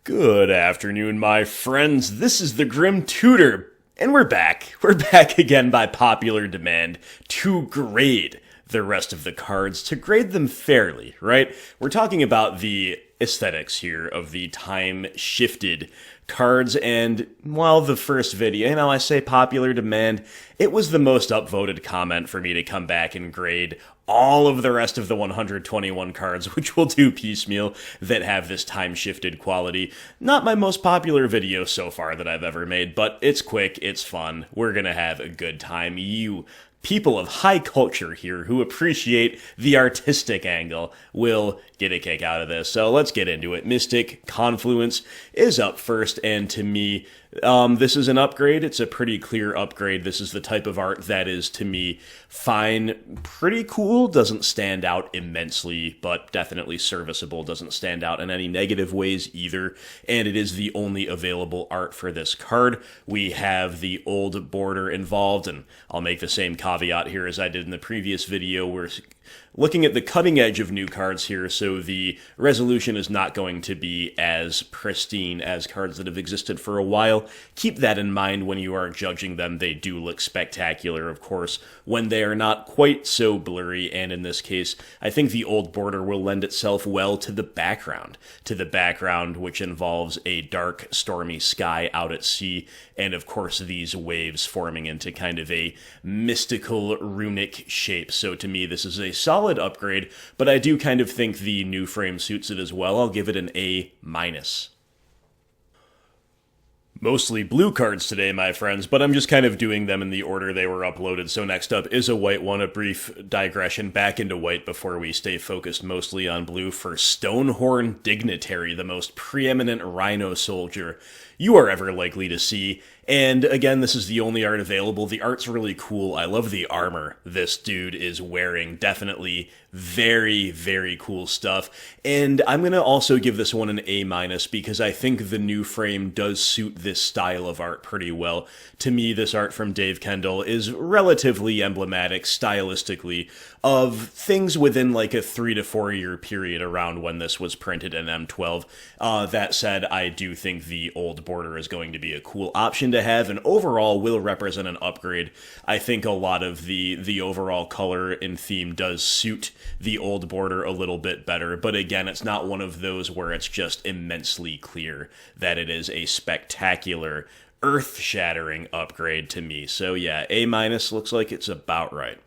Good afternoon, my friends. This is the Grim Tutor, and we're back. We're back again by popular demand to grade the rest of the cards, to grade them fairly, right? We're talking about the aesthetics here of the time-shifted cards, and while the first video, I say popular demand, it was the most upvoted comment for me to come back and grade all of the rest of the 121 cards, which we'll do piecemeal, that have this time-shifted quality. Not my most popular video so far that I've ever made, but it's quick, it's fun, we're gonna have a good time. You people of high culture here who appreciate the artistic angle will get a kick out of this. So let's get into it. Mystic Confluence is up first, and to me, this is an upgrade. It's a pretty clear upgrade. This is the type of art that is, to me, fine, pretty cool, doesn't stand out immensely, but definitely serviceable, doesn't stand out in any negative ways either, and it is the only available art for this card. We have the old border involved, and I'll make the same caveat here as I did in the previous video. We're looking at the cutting edge of new cards here, so the resolution is not going to be as pristine as cards that have existed for a while. Keep that in mind when you are judging them. They do look spectacular, of course, when they are not quite so blurry, and in this case, I think the old border will lend itself well to the background which involves a dark, stormy sky out at sea, and of course these waves forming into kind of a mystical, runic shape. So to me, this is a solid upgrade, but I do kind of think the new frame suits it as well. I'll give it an A-. Mostly blue cards today, my friends, but I'm just kind of doing them in the order they were uploaded. So next up is a white one, a brief digression back into white before we stay focused mostly on blue for Stonehorn Dignitary, the most preeminent rhino soldier you are ever likely to see. And again, this is the only art available. The art's really cool. I love the armor this dude is wearing. Definitely very, very cool stuff. And I'm going to also give this one an A- because I think the new frame does suit this style of art pretty well. To me, this art from Dave Kendall is relatively emblematic stylistically of things within like a 3 to 4 year period around when this was printed in M12. That said, I do think the old border is going to be a cool option to have, and overall will represent an upgrade. I think a lot of the overall color and theme does suit the old border a little bit better, but again, it's not one of those where it's just immensely clear that it is a spectacular, earth-shattering upgrade to me. So yeah, A- looks like it's about right.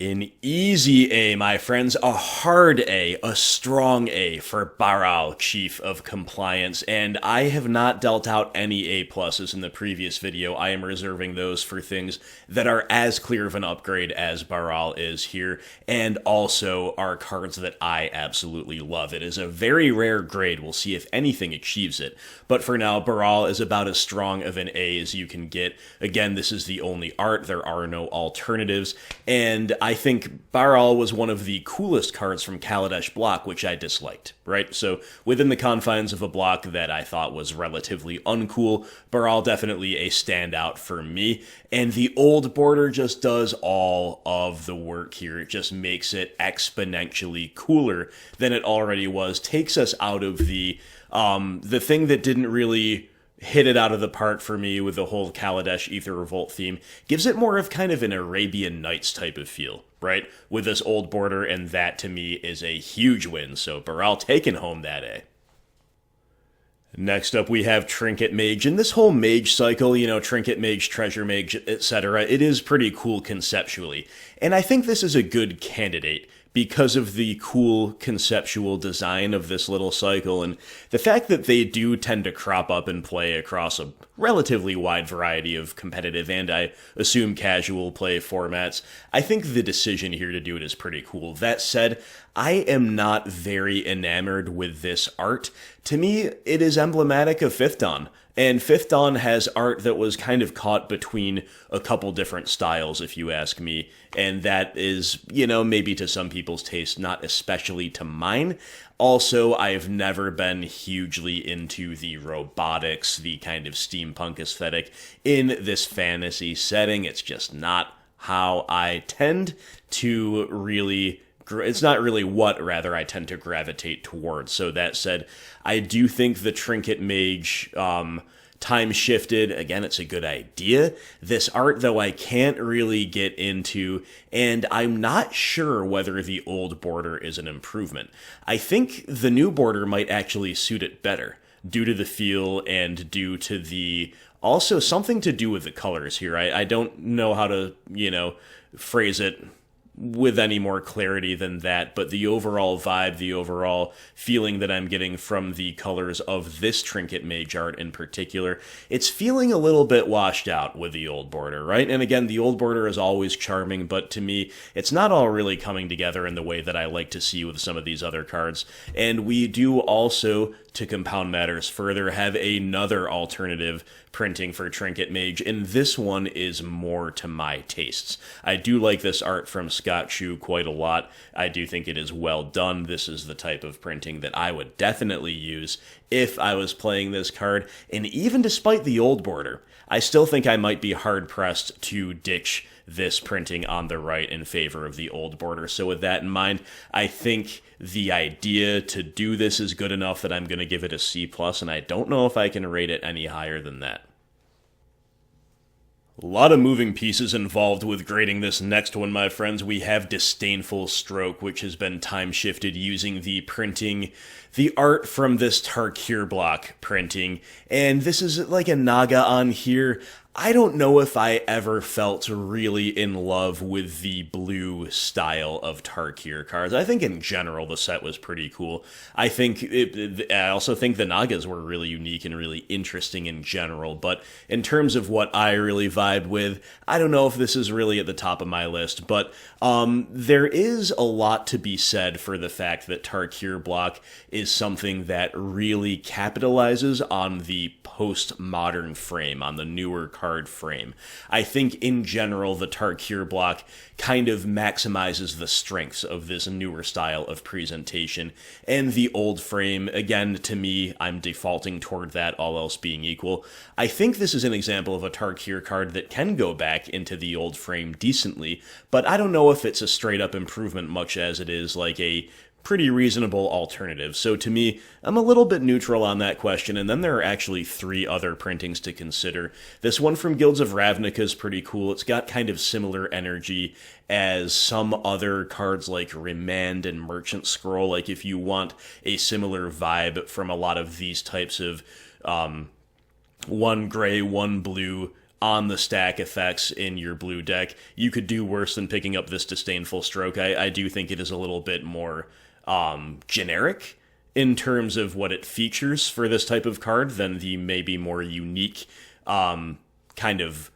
An easy A, my friends, a hard A, a strong A for Baral, Chief of Compliance, and I have not dealt out any A+s in the previous video. I am reserving those for things that are as clear of an upgrade as Baral is here, and also are cards that I absolutely love. It is a very rare grade. We'll see if anything achieves it, but for now, Baral is about as strong of an A as you can get. Again, this is the only art. There are no alternatives, and I think Baral was one of the coolest cards from Kaladesh block, which I disliked, right? So within the confines of a block that I thought was relatively uncool, Baral definitely a standout for me. And the old border just does all of the work here. It just makes it exponentially cooler than it already was. Takes us out of the thing that didn't really hit it out of the park for me with the whole Kaladesh Ether Revolt theme, gives it more of kind of an Arabian Nights type of feel, right? With this old border, and that to me is a huge win, so Baral taking home that A. Next up, we have Trinket Mage, and this whole mage cycle, Trinket Mage, Treasure Mage, etc., it is pretty cool conceptually, and I think this is a good candidate because of the cool conceptual design of this little cycle, and the fact that they do tend to crop up and play across a relatively wide variety of competitive and, I assume, casual play formats. I think the decision here to do it is pretty cool. That said, I am not very enamored with this art. To me, it is emblematic of Fifth Dawn. And Fifth Dawn has art that was kind of caught between a couple different styles, if you ask me. And that is, maybe to some people's taste, not especially to mine. Also, I've never been hugely into the robotics, the kind of steampunk aesthetic in this fantasy setting. It's just not how I tend to really it's not really what, rather, I tend to gravitate towards. So that said, I do think the Trinket Mage, Time Shifted, again, it's a good idea. This art, though, I can't really get into, and I'm not sure whether the old border is an improvement. I think the new border might actually suit it better, due to the feel and due to the... Also, something to do with the colors here. I don't know how to, phrase it with any more clarity than that, but the overall vibe, the overall feeling that I'm getting from the colors of this Trinket Mage art in particular, it's feeling a little bit washed out with the old border, right? And again, the old border is always charming, but to me, it's not all really coming together in the way that I like to see with some of these other cards. And we do also, to compound matters further, have another alternative printing for Trinket Mage, and this one is more to my tastes. I do like this art from Scott Chu quite a lot. I do think it is well done. This is the type of printing that I would definitely use if I was playing this card, and even despite the old border, I still think I might be hard-pressed to ditch this printing on the right in favor of the old border. So with that in mind, I think the idea to do this is good enough that I'm going to give it a C+, and I don't know if I can rate it any higher than that. A lot of moving pieces involved with grading this next one, my friends. We have Disdainful Stroke, which has been time-shifted using the art from this Tarkir block printing, and this is like a Naga on here. I don't know if I ever felt really in love with the blue style of Tarkir cards. I think in general the set was pretty cool. I also think the Nagas were really unique and really interesting in general, but in terms of what I really vibed with, I don't know if this is really at the top of my list, but there is a lot to be said for the fact that Tarkir block is something that really capitalizes on the postmodern frame, on the newer card frame. I think in general the Tarkir block kind of maximizes the strengths of this newer style of presentation, and the old frame, again, to me, I'm defaulting toward that, all else being equal. I think this is an example of a Tarkir card that can go back into the old frame decently, but I don't know if it's a straight up improvement much as it is like a pretty reasonable alternative. So to me, I'm a little bit neutral on that question, and then there are actually 3 other printings to consider. This one from Guilds of Ravnica is pretty cool. It's got kind of similar energy as some other cards like Remand and Merchant Scroll. Like if you want a similar vibe from a lot of these types of 1 gray, 1 blue on the stack effects in your blue deck, you could do worse than picking up this Disdainful Stroke. I do think it is a little bit more generic in terms of what it features for this type of card than the maybe more unique kind of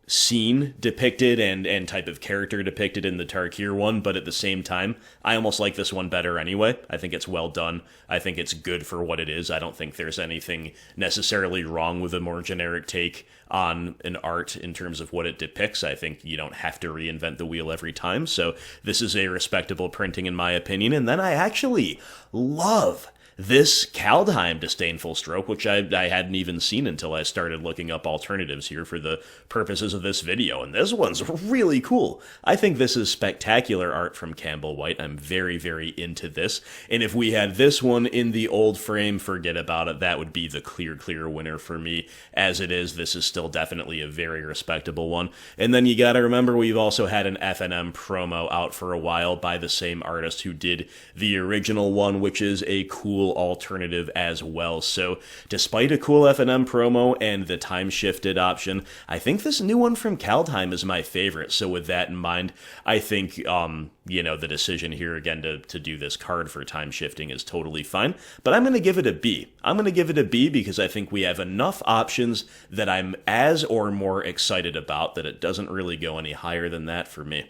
scene depicted and type of character depicted in the Tarkir one, but at the same time, I almost like this one better anyway. I think it's well done. I think it's good for what it is. I don't think there's anything necessarily wrong with a more generic take on an art in terms of what it depicts. I think you don't have to reinvent the wheel every time, so this is a respectable printing in my opinion. And then I actually love this Kaldheim Disdainful Stroke, which I hadn't even seen until I started looking up alternatives here for the purposes of this video, and this one's really cool. I think this is spectacular art from Campbell White. I'm very, very into this, and if we had this one in the old frame, forget about it. That would be the clear winner for me. As it is, this is still definitely a very respectable one. And then you gotta remember, we've also had an FNM promo out for a while by the same artist who did the original one, which is a cool alternative as well. So despite a cool FNM promo and the time-shifted option, I think this new one from Kaldheim is my favorite. So with that in mind, I think the decision here again to do this card for time shifting is totally fine, but I'm going to give it a B. I'm going to give it a B because I think we have enough options that I'm as or more excited about that it doesn't really go any higher than that for me.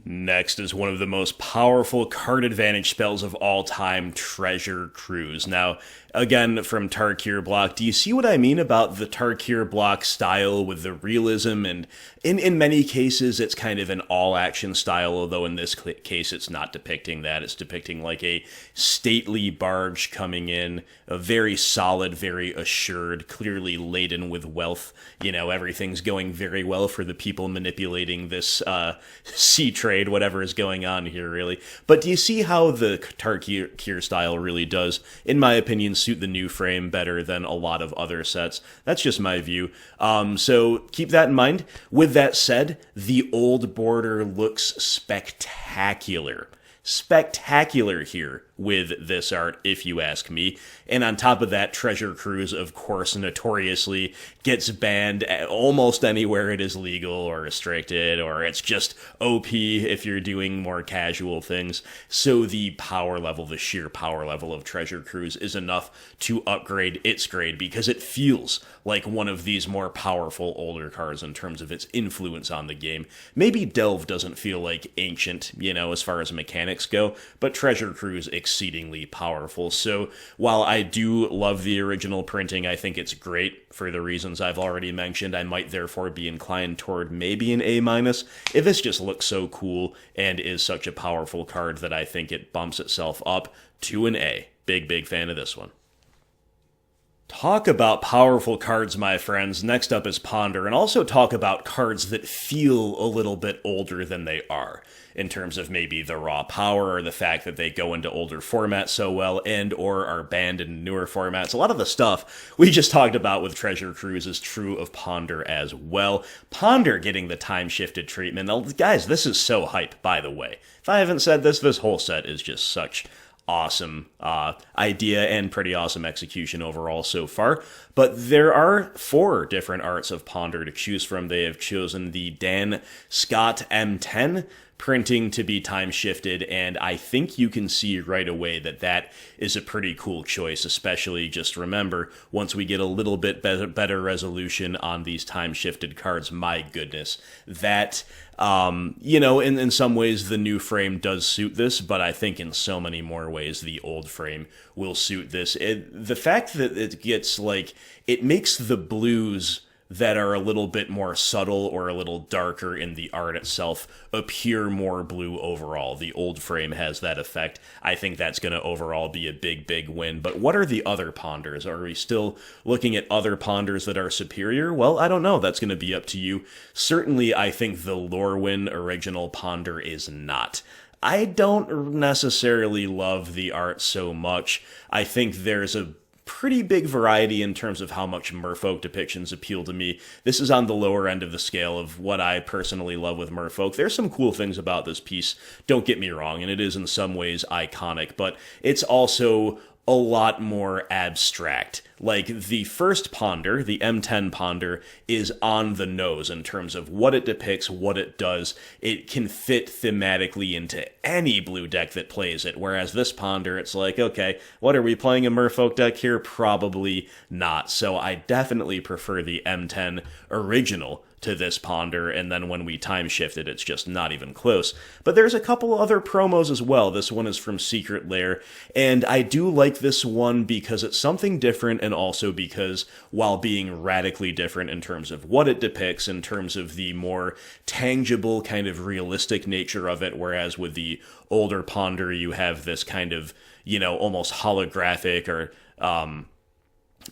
Next is one of the most powerful card advantage spells of all time, Treasure Cruise. Now, again, from Tarkir block, do you see what I mean about the Tarkir block style with the realism? And in many cases, it's kind of an all-action style, although in this case, it's not depicting that. It's depicting like a stately barge coming in, a very solid, very assured, clearly laden with wealth. Everything's going very well for the people manipulating this sea trade whatever is going on here, really. But do you see how the Tarkir style really does, in my opinion, suit the new frame better than a lot of other sets? That's just my view. So keep that in mind. With that said, the old border looks spectacular. Spectacular here with this art, if you ask me. And on top of that, Treasure Cruise, of course, notoriously gets banned almost anywhere it is legal or restricted, or it's just OP if you're doing more casual things. So the power level, the sheer power level of Treasure Cruise is enough to upgrade its grade, because it feels like one of these more powerful older cards in terms of its influence on the game. Maybe Delve doesn't feel like ancient, as far as mechanics go, but Treasure Cruise exceedingly powerful. So while I do love the original printing, I think it's great for the reasons I've already mentioned. I might therefore be inclined toward maybe an A-. If this just looks so cool and is such a powerful card that I think it bumps itself up to an A. Big fan of this one. Talk about powerful cards, my friends. Next up is Ponder, and also talk about cards that feel a little bit older than they are, in terms of maybe the raw power or the fact that they go into older formats so well and or are banned in newer formats. A lot of the stuff we just talked about with Treasure Cruise is true of Ponder as well. Ponder getting the time-shifted treatment. Now, guys, this is so hype, by the way. If I haven't said this, this whole set is just such awesome idea and pretty awesome execution overall so far. But there are 4 different arts of Ponder to choose from. They have chosen the Dan Scott M10 printing to be time shifted, and I think you can see right away that that is a pretty cool choice, especially just remember, once we get a little bit better resolution on these time shifted cards, my goodness, that in some ways the new frame does suit this, but I think in so many more ways the old frame will suit this. The fact that it gets it makes the blues that are a little bit more subtle or a little darker in the art itself appear more blue overall. The old frame has that effect. I think that's going to overall be a big win. But what are the other Ponders? Are we still looking at other Ponders that are superior? Well, I don't know. That's going to be up to you. Certainly, I think the Lorwyn original Ponder is not. I don't necessarily love the art so much. I think there's a pretty big variety in terms of how much merfolk depictions appeal to me. This is on the lower end of the scale of what I personally love with merfolk. There's some cool things about this piece, don't get me wrong, and it is in some ways iconic, but it's also a lot more abstract. Like, the first Ponder, the M10 Ponder, is on the nose in terms of what it depicts, what it does. It can fit thematically into any blue deck that plays it, whereas this Ponder, it's like, okay, what are we playing a merfolk deck here? Probably not. So I definitely prefer the M10 original to this Ponder, and then when we time shift it, it's just not even close. But there's a couple other promos as well. This one is from Secret Lair, and I do like this one because it's something different, and also because, while being radically different in terms of what it depicts, in terms of the more tangible, kind of realistic nature of it, whereas with the older Ponder, you have this kind of, almost holographic or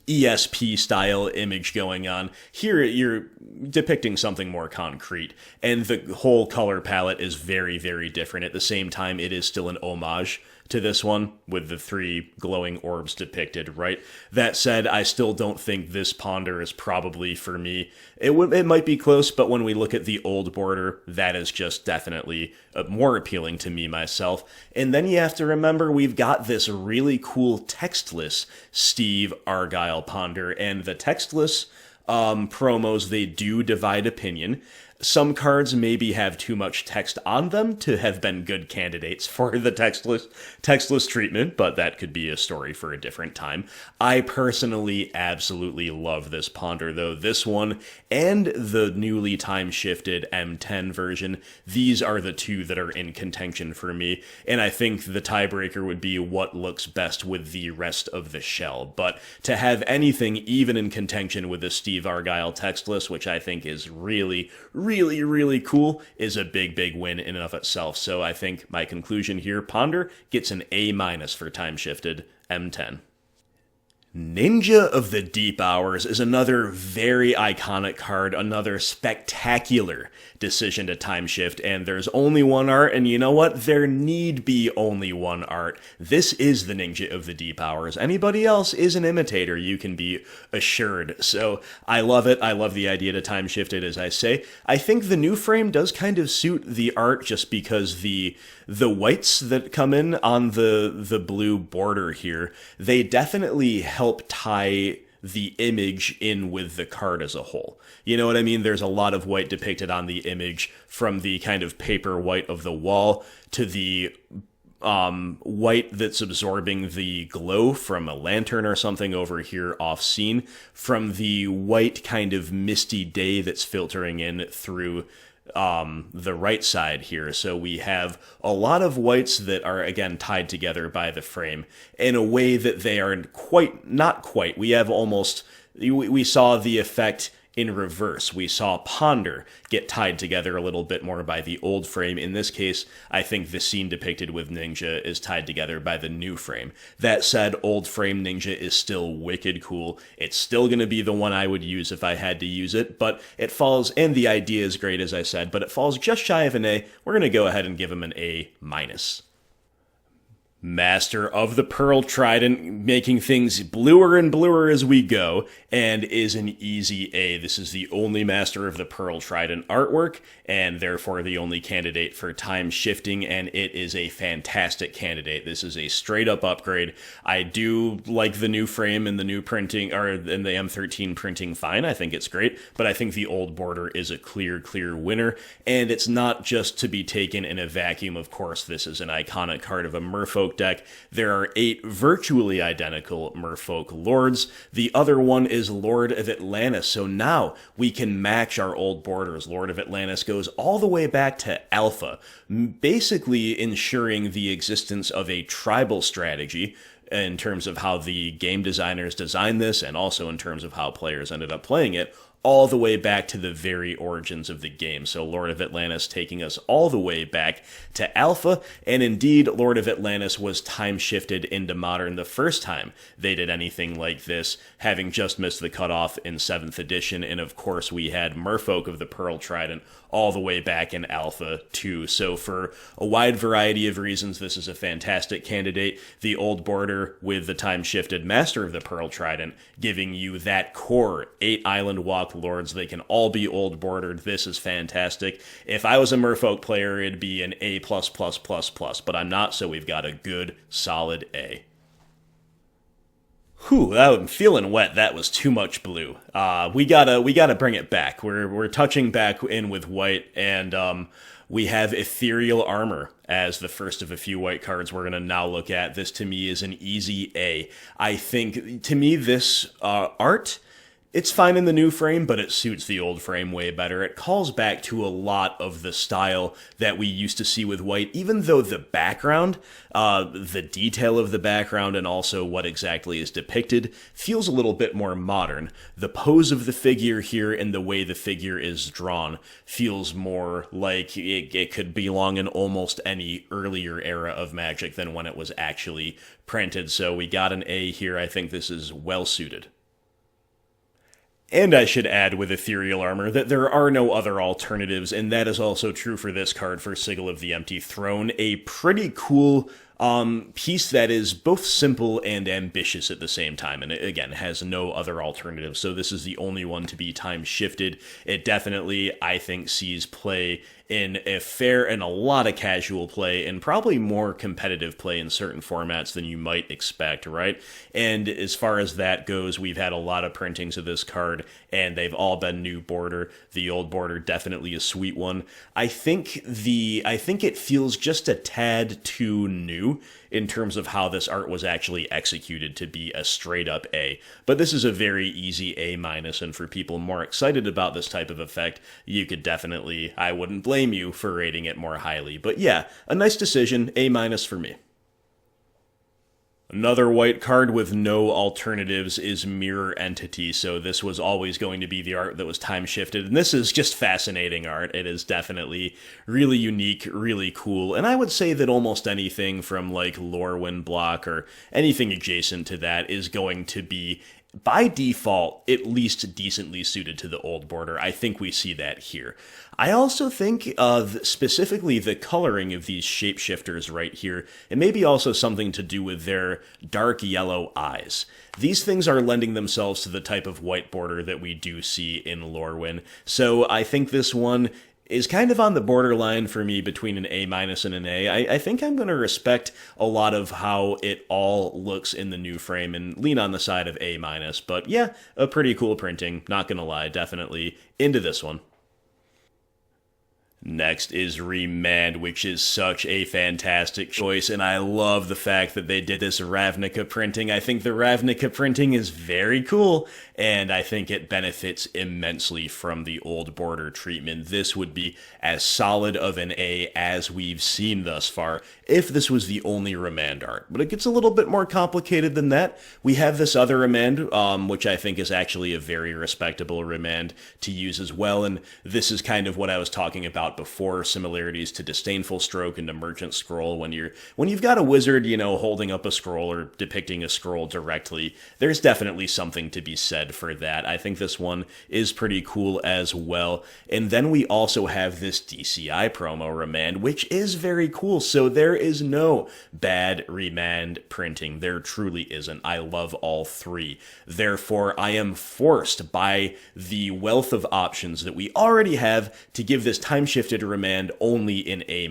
ESP style image going on. Here you're depicting something more concrete, and the whole color palette is very different. At the same time, it is still an homage to this one, with the 3 glowing orbs depicted, right? That said, I still don't think this Ponder is probably for me. It might be close, but when we look at the old border, that is just definitely more appealing to me myself. And then you have to remember, we've got this really cool textless Steve Argyle Ponder, and the textless promos, they do divide opinion. Some cards maybe have too much text on them to have been good candidates for the textless treatment, but that could be a story for a different time. I personally absolutely love this Ponder, though. This one and the newly time-shifted M10 version, these are the 2 that are in contention for me, and I think the tiebreaker would be what looks best with the rest of the shell. But to have anything even in contention with the Steve Argyle textless, which I think is really cool, is a big win in and of itself. So I think my conclusion here, Ponder gets an A- for time shifted M10. Ninja of the Deep Hours is another very iconic card, another spectacular decision to time shift, and there's only one art, and you know what? There need be only one art. This is the Ninja of the Deep Hours. Anybody else is an imitator, you can be assured. So I love it. I love the idea to time shift it, as I say. I think the new frame does kind of suit the art just because the whites that come in on the blue border here, they definitely help tie the image in with the card as a whole. You know what I mean? There's a lot of white depicted on the image, from the kind of paper white of the wall to the white that's absorbing the glow from a lantern or something over here off scene, from the white kind of misty day that's filtering in through the right side here. So we have a lot of whites that are, again, tied together by the frame in a way that they are not quite. We have almost, we saw the effect in reverse. We saw Ponder get tied together a little bit more by the old frame. In this case, I think the scene depicted with Ninja is tied together by the new frame. That said, old frame Ninja is still wicked cool. It's still going to be the one I would use if I had to use it, but it falls, and the idea is great, as I said, but it falls just shy of an A. We're going to go ahead and give him an A-. Master of the Pearl Trident, making things bluer and bluer as we go, and is an easy A. This is the only Master of the Pearl Trident artwork, and therefore the only candidate for time shifting, and it is a fantastic candidate. This is a straight-up upgrade. I do like the new frame and the new printing, or in the M13 printing fine. I think it's great, but I think the old border is a clear winner, and it's not just to be taken in a vacuum. Of course, this is an iconic card of a Merfolk deck. There are 8 virtually identical Merfolk Lords. The other one is Lord of Atlantis, so now we can match our old borders. Lord of Atlantis goes all the way back to Alpha, basically ensuring the existence of a tribal strategy in terms of how the game designers designed this, and also in terms of how players ended up playing it, all the way back to the very origins of the game. So Lord of Atlantis taking us all the way back to Alpha, and indeed, Lord of Atlantis was time-shifted into Modern the first time they did anything like this, having just missed the cutoff in 7th edition, and of course we had Merfolk of the Pearl Trident all the way back in Alpha too. So for a wide variety of reasons, this is a fantastic candidate. The old border with the time-shifted Master of the Pearl Trident, giving you that core 8 Island Walk Lords. They can all be old bordered. This is fantastic. If I was a Merfolk player, it'd be an A+++++, but I'm not, so we've got a good, solid A. Whew, I'm feeling wet. That was too much blue. We gotta bring it back. We're touching back in with white, and we have Ethereal Armor as the first of a few white cards we're gonna now look at. This to me is an easy A. I think, to me, this art, it's fine in the new frame, but it suits the old frame way better. It calls back to a lot of the style that we used to see with white, even though the background, the detail of the background, and also what exactly is depicted feels a little bit more modern. The pose of the figure here and the way the figure is drawn feels more like it could belong in almost any earlier era of Magic than when it was actually printed. So we got an A here. I think this is well suited. And I should add with Ethereal Armor that there are no other alternatives, and that is also true for this card for Sigil of the Empty Throne. A pretty cool piece that is both simple and ambitious at the same time, and it, again, has no other alternatives, so this is the only one to be time-shifted. It definitely, I think, sees play in a fair and a lot of casual play, and probably more competitive play in certain formats than you might expect, right? And as far as that goes, we've had a lot of printings of this card, and they've all been new border. The old border definitely a sweet one. I think it feels just a tad too new in terms of how this art was actually executed to be a straight-up A. But this is a very easy A-, and for people more excited about this type of effect, you could definitely, I wouldn't blame you for rating it more highly. But yeah, a nice decision, A- for me. Another white card with no alternatives is Mirror Entity, so this was always going to be the art that was time shifted, and this is just fascinating art. It is definitely really unique, really cool, and I would say that almost anything from like Lorwyn block or anything adjacent to that is going to be by default, at least decently suited to the old border. I think we see that here. I also think specifically the coloring of these shapeshifters right here, and maybe also something to do with their dark yellow eyes. These things are lending themselves to the type of white border that we do see in Lorwyn. So I think this one is kind of on the borderline for me between an A- and an A. I think I'm going to respect a lot of how it all looks in the new frame and lean on the side of A-, but yeah, a pretty cool printing, not going to lie, definitely into this one. Next is Remand, which is such a fantastic choice, and I love the fact that they did this Ravnica printing. I think the Ravnica printing is very cool, and I think it benefits immensely from the old border treatment. This would be as solid of an A as we've seen thus far, if this was the only Remand art. But it gets a little bit more complicated than that. We have this other Remand, which I think is actually a very respectable Remand to use as well, and this is kind of what I was talking about before, similarities to Disdainful Stroke and to Merchant Scroll. When you've got a wizard, holding up a scroll or depicting a scroll directly, there's definitely something to be said for that. I think this one is pretty cool as well. And then we also have this DCI promo Remand, which is very cool. So there is no bad Remand printing. There truly isn't. I love all three. Therefore, I am forced by the wealth of options that we already have to give this time-shifted Remand only in A-,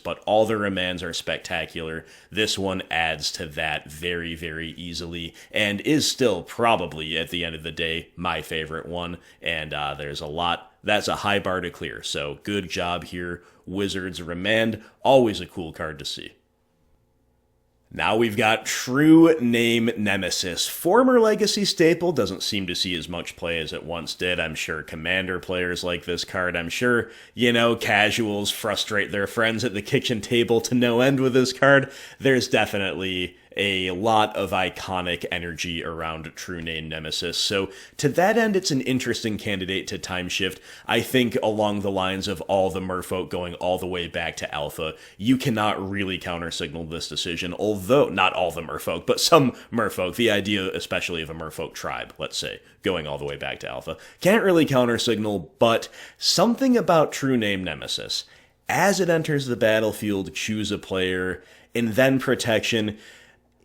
but all the Remands are spectacular. This one adds to that very, very easily, and is still probably, at the end of the day, my favorite one, and there's a lot. That's a high bar to clear, so good job here, Wizards. Remand, always a cool card to see. Now we've got True Name Nemesis. Former Legacy staple, doesn't seem to see as much play as it once did. I'm sure Commander players like this card. I'm sure, casuals frustrate their friends at the kitchen table to no end with this card. There's definitely a lot of iconic energy around True Name Nemesis. So to that end, it's an interesting candidate to time shift. I think along the lines of all the merfolk going all the way back to alpha, you cannot really counter-signal this decision, although not all the merfolk, but some merfolk, the idea especially of a merfolk tribe, let's say, going all the way back to alpha, can't really counter-signal, but something about True Name Nemesis, as it enters the battlefield, choose a player, and then protection,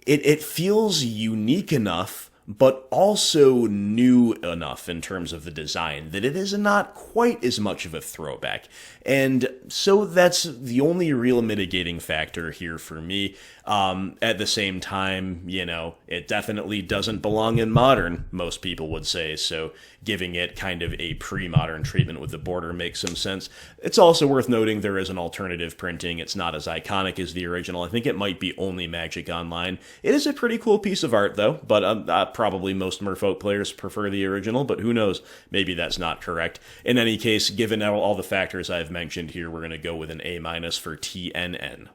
it feels unique enough, but also new enough in terms of the design that it is not quite as much of a throwback. And so that's the only real mitigating factor here for me. At the same time, it definitely doesn't belong in modern, most people would say, so giving it kind of a pre-modern treatment with the border makes some sense. It's also worth noting there is an alternative printing. It's not as iconic as the original. I think it might be only Magic Online. It is a pretty cool piece of art, though, but probably most Merfolk players prefer the original, but who knows? Maybe that's not correct. In any case, given all the factors I've mentioned here, we're going to go with an A- for TNN.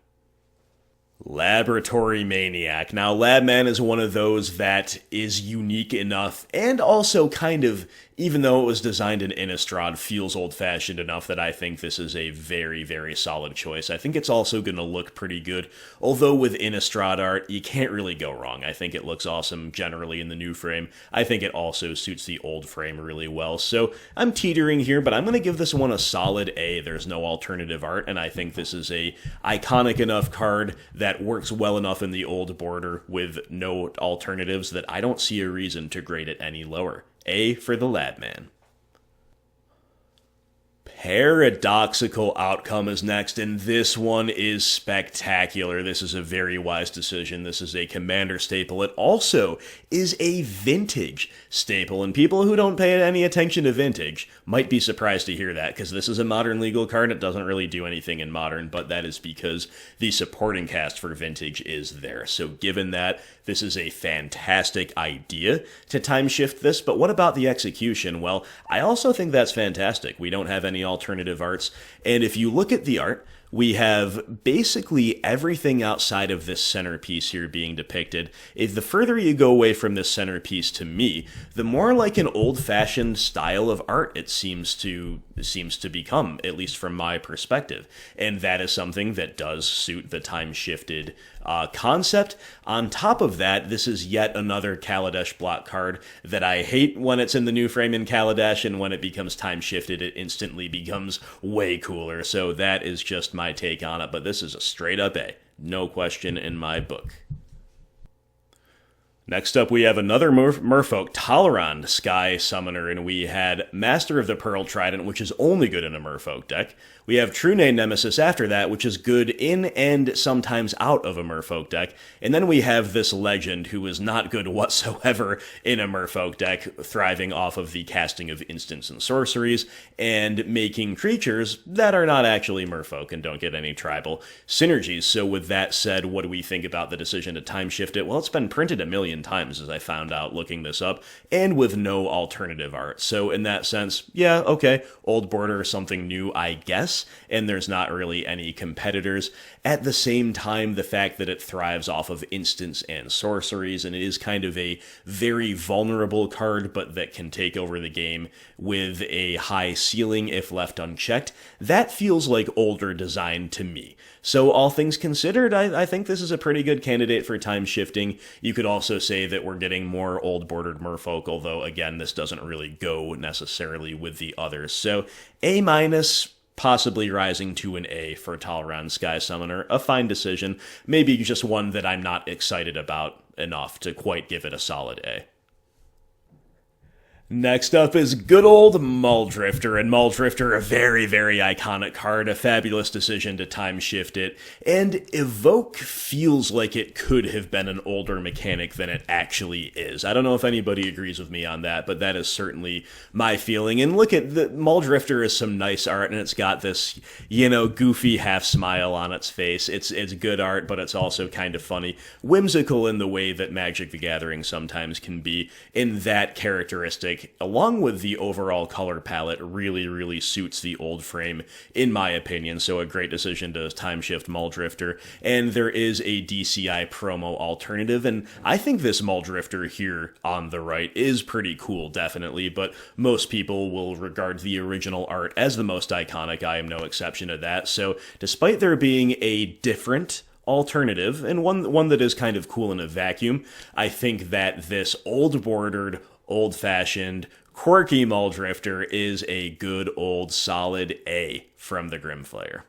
Laboratory Maniac. Now, Labman is one of those that is unique enough and also kind of, even though it was designed in Innistrad, feels old-fashioned enough that I think this is a very, very solid choice. I think it's also going to look pretty good, although with Innistrad art, you can't really go wrong. I think it looks awesome generally in the new frame. I think it also suits the old frame really well, so I'm teetering here, but I'm going to give this one a solid A. There's no alternative art, and I think this is a iconic enough card that works well enough in the old border with no alternatives that I don't see a reason to grade it any lower. A for the Ladman. Paradoxical Outcome is next, and this one is spectacular. This is a very wise decision. This is a Commander staple. It also is a Vintage staple, and people who don't pay any attention to Vintage might be surprised to hear that, because this is a Modern legal card. It doesn't really do anything in Modern, but that is because the supporting cast for Vintage is there. So given that, this is a fantastic idea to time shift this, but what about the execution? Well, I also think that's fantastic. We don't have any alternative arts, and if you look at the art, we have basically everything outside of this centerpiece here being depicted. If the further you go away from this centerpiece to me, the more like an old-fashioned style of art it seems to become, at least from my perspective. And that is something that does suit the time-shifted concept. On top of that, this is yet another Kaladesh block card that I hate when it's in the new frame in Kaladesh, and when it becomes time-shifted, it instantly becomes way cooler. So that is just my take on it, but this is a straight-up A. No question in my book. Next up, we have another Merfolk, Talrand Sky Summoner, and we had Master of the Pearl Trident, which is only good in a Merfolk deck. We have True Name Nemesis after that, which is good in and sometimes out of a Merfolk deck. And then we have this Legend, who is not good whatsoever in a Merfolk deck, thriving off of the casting of instants and sorceries, and making creatures that are not actually Merfolk and don't get any tribal synergies. So with that said, what do we think about the decision to time shift it? Well, it's been printed a million times, as I found out looking this up, and with no alternative art. So in that sense, yeah, okay, old border, something new, I guess, and there's not really any competitors. At the same time, the fact that it thrives off of instants and sorceries, and it is kind of a very vulnerable card, but that can take over the game with a high ceiling if left unchecked, that feels like older design to me. So all things considered, I think this is a pretty good candidate for time shifting. You could also say that we're getting more old bordered Merfolk, although again, this doesn't really go necessarily with the others. So A-, possibly rising to an A for Talrand Sky Summoner. A fine decision, maybe just one that I'm not excited about enough to quite give it a solid A. Next up is good old Muldrifter, and Muldrifter, a very, very iconic card, a fabulous decision to time shift it, and Evoke feels like it could have been an older mechanic than it actually is. I don't know if anybody agrees with me on that, but that is certainly my feeling. And look at the Muldrifter is some nice art, and it's got this, goofy half smile on its face. It's good art, but it's also kind of funny, whimsical in the way that Magic the Gathering sometimes can be, in that characteristic, along with the overall color palette, really, really suits the old frame, in my opinion. So a great decision to time shift Muldrifter. And there is a DCI promo alternative, and I think this Muldrifter here on the right is pretty cool, definitely, but most people will regard the original art as the most iconic. I am no exception to that. So despite there being a different alternative, and one that is kind of cool in a vacuum, I think that this old-bordered, old-fashioned, quirky Muldrifter is a good old solid A from the Grimflayer.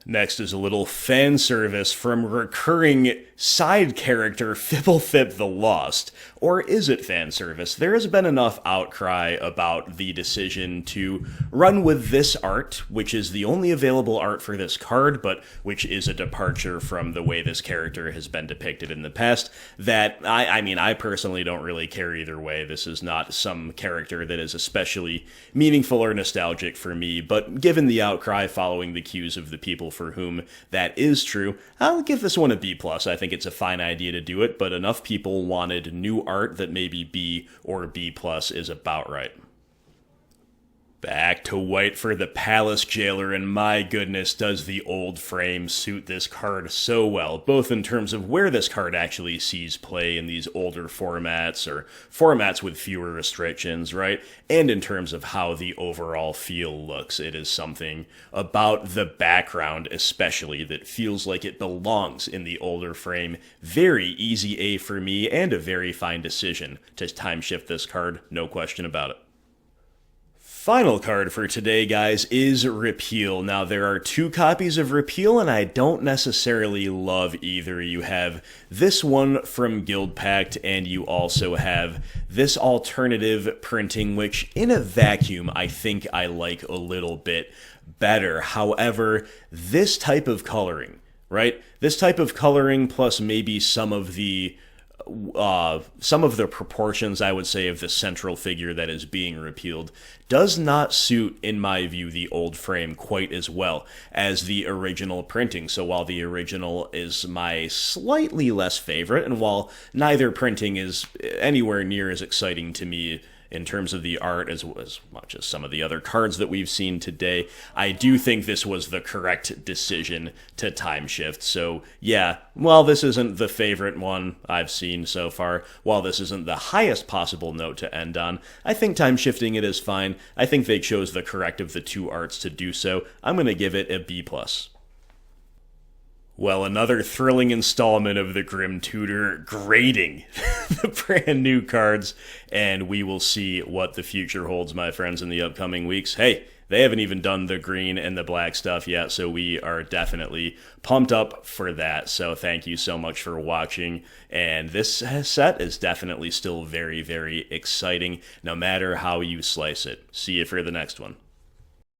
Next is a little fan service from recurring side character Fibblethip the Lost. Or is it fan service? There has been enough outcry about the decision to run with this art, which is the only available art for this card, but which is a departure from the way this character has been depicted in the past, that I personally don't really care either way. This is not some character that is especially meaningful or nostalgic for me, but given the outcry following the cues of the people for whom that is true, I'll give this one a B+. I think it's a fine idea to do it, but enough people wanted new art that maybe B or B+ is about right. Back to white for the Palace Jailer, and my goodness, does the old frame suit this card so well, both in terms of where this card actually sees play in these older formats, or formats with fewer restrictions, right? And in terms of how the overall feel looks. It is something about the background especially that feels like it belongs in the older frame. Very easy A for me, and a very fine decision to time shift this card, no question about it. Final card for today, guys, is Repeal. Now, there are two copies of Repeal, and I don't necessarily love either. You have this one from Guild Pact, and you also have this alternative printing, which in a vacuum, I think I like a little bit better. However, this type of coloring, right? This type of coloring plus maybe some of the proportions, I would say, of the central figure that is being repealed does not suit, in my view, the old frame quite as well as the original printing. So while the original is my slightly less favorite, and while neither printing is anywhere near as exciting to me in terms of the art as much as some of the other cards that we've seen today. I do think this was the correct decision to time shift. So yeah, while this isn't the favorite one I've seen so far, while this isn't the highest possible note to end on, I think time shifting it is fine. I think they chose the correct of the two arts to do so. I'm going to give it a B+. Well, another thrilling installment of the Grim Tutor grading the brand new cards, and we will see what the future holds, my friends, in the upcoming weeks. Hey, they haven't even done the green and the black stuff yet, so we are definitely pumped up for that. So thank you so much for watching, and this set is definitely still very, very exciting, no matter how you slice it. See you for the next one.